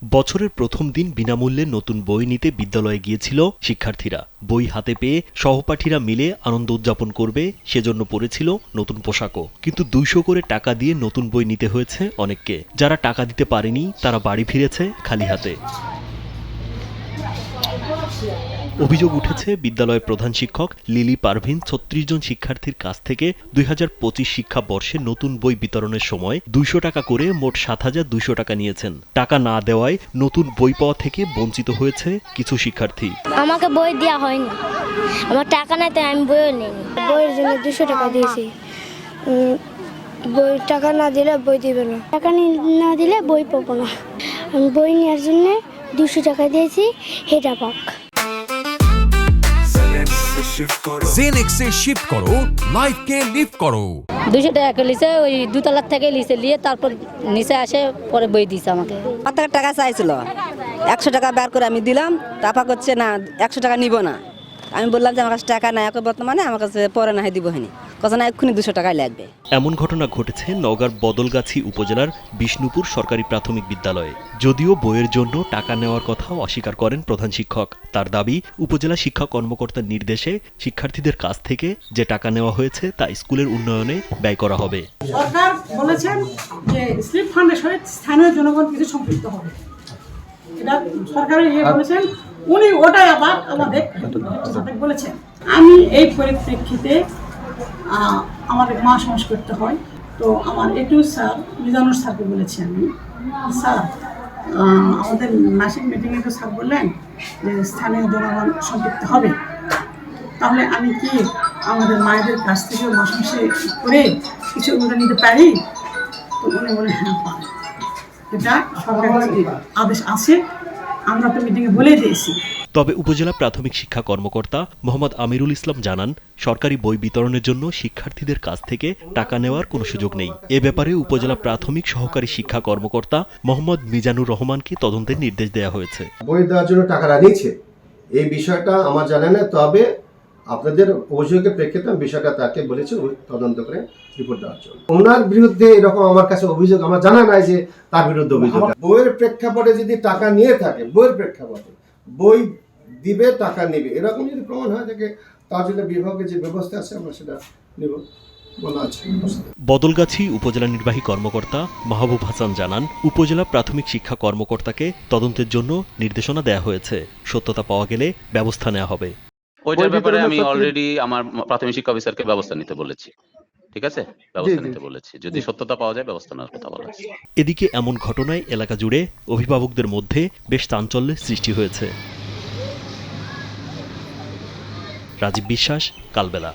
বছরের প্রথম দিন বিনামূল্যে নতুন বই নিতে বিদ্যালয়ে গিয়েছিল শিক্ষার্থীরা। বই হাতে পেয়ে সহপাঠীরা মিলে আনন্দ উদযাপন করবে সেজন্য পড়েছিল নতুন পোশাকও। কিন্তু ২০০ করে টাকা দিয়ে নতুন বই নিতে হয়েছে অনেককে। যারা টাকা দিতে পারেনি তারা বাড়ি ফিরেছে খালি হাতে। অভিযোগ উঠেছে বিদ্যালয়ের প্রধান শিক্ষক লিলি পারভিন ৩৬ জন শিক্ষার্থীর কাছ থেকে ২০২৫ শিক্ষাবর্ষে নতুন বই বিতরণের সময় ২০০ টাকা করে মোট ৭,২০০ টাকা নিয়েছেন। টাকা না দেওয়ায় নতুন বই পাওয়া থেকে বঞ্চিত হয়েছে কিছু শিক্ষার্থী। আমাকে বই দেওয়া হয়নি, আমার টাকা নাই তাই আমি বইও নিইনি। বইয়ের জন্য 200 টাকা দিয়েছি। বই টাকা না দিলে বই দিবে না, টাকা না দিলে বই পাবো না। আমি বই নেওয়ার জন্য 200 টাকা দিয়েছি, এটা পাক। জেনেক্সে শিফট করো, লাইফকে লিফট করো। 200 টাকা লিছে, ওই দুতলার থেকে লিছে, নিয়ে তারপর নিচে আসে পরে বই দিছে আমাকে। কত টাকা চাইছিল, 100 টাকা বের করে আমি দিলাম। তারপর করছে না 100 টাকা নিব না। আমি বললাম যে আমার কাছে টাকা নাই এখন বর্তমানে, আমার কাছে পরে না হয় দিব হয়নি, কথা না এক্ষুনি 200 টাকাই লাগবে। এমন ঘটনা ঘটেছে নওগাঁর বদলগাছি উপজেলার বিষ্ণুপুর সরকারি প্রাথমিক বিদ্যালয়ে। যদিও বইয়ের জন্য টাকা নেওয়ার কথাও অস্বীকার করেন প্রধান শিক্ষক। তার দাবি, উপজেলা শিক্ষা কর্মকর্তার নির্দেশে শিক্ষার্থীদের কাছ থেকে যে টাকা নেওয়া হয়েছে তা স্কুলের উন্নয়নে ব্যয় করা হবে। সরকার বলেছেন যে স্লিপ ফান্ডের সহিত স্থানীয় জনগণ কিছু সম্পৃক্ত হবে, এটা সরকারের বলেছেন। উনি ওটাই আবার আমাদের বলেছেন। আমি এই পরিপ্রেক্ষিতে আমাদের মা সমাজ করতে হয়, তো আমার একটু স্যার মিজানুর স্যারকে বলেছি আমি, স্যার আমাদের মাসিক মিটিংয়ে তো স্যার বললেন যে স্থানীয় জনগণ সম্পৃক্ত হবে, তাহলে আমি কি আমাদের মায়েদের কাছ থেকে মাসে করে কিছু অনুদান নিতে পারি? তো উনি বলেন হ্যাঁ পারেন, এটা সরকারের আদেশ আছে, আমরা তো মিটিংয়ে বলে দিয়েছি। তবে উপজেলা প্রাথমিক শিক্ষা কর্মকর্তা মোহাম্মদ আমিরুল ইসলাম জানান, সরকারি বই বিতরণের জন্য শিক্ষার্থীদের কাছ থেকে টাকা নেওয়ার কোনো সুযোগ নেই। এ ব্যাপারে উপজেলা প্রাথমিক সহকারী শিক্ষা কর্মকর্তা মোহাম্মদ মিজানুর রহমানকে তদন্তের নির্দেশ দেওয়া হয়েছে। বই দেওয়ার জন্য টাকাটা নিচ্ছে এই বিষয়টা আমার জানা নেই, তবে আপনাদের অভিযোগের প্রেক্ষিতে আমি বিষয়টা তাকে বলেছি তদন্ত করে রিপোর্ট দেওয়ার জন্য। ওনার বিরুদ্ধে এরকম আমার কাছে অভিযোগ আমার জানা নাই যে তার বিরুদ্ধে অভিযোগ। বইয়ের প্রেক্ষাপটে যদি টাকা নিয়ে থাকে, বইয়ের প্রেক্ষাপটে বই দিবে টাকা নেবে, এরকম যদি প্রমাণ হয় থাকে তার জন্য বিভাগের যে ব্যবস্থা আছে আমরা সেটা নেব বলা আছে। বদলগাছি উপজেলা নির্বাহী কর্মকর্তা মাহবুব হাসান জানান, উপজেলা প্রাথমিক শিক্ষা কর্মকর্তাকে তদন্তের জন্য নির্দেশনা দেওয়া হয়েছে। সত্যতা পাওয়া গেলে ব্যবস্থা নেওয়া হবে। ওইটার ব্যাপারে আমি অলরেডি আমার প্রাথমিক শিক্ষা অফিসারকে ব্যবস্থা নিতে বলেছি। ঠিক আছে, ব্যবস্থা নিতে বলেছি, যদি সত্যতা পাওয়া যায় ব্যবস্থা নেওয়ার কথা বলা আছে। এদিকে এমন ঘটনায় এলাকা জুড়ে অভিভাবকদের মধ্যে বেশ চাঞ্চল্যের সৃষ্টি হয়েছে। রাজীব বিশ্বাস, কালবেলা।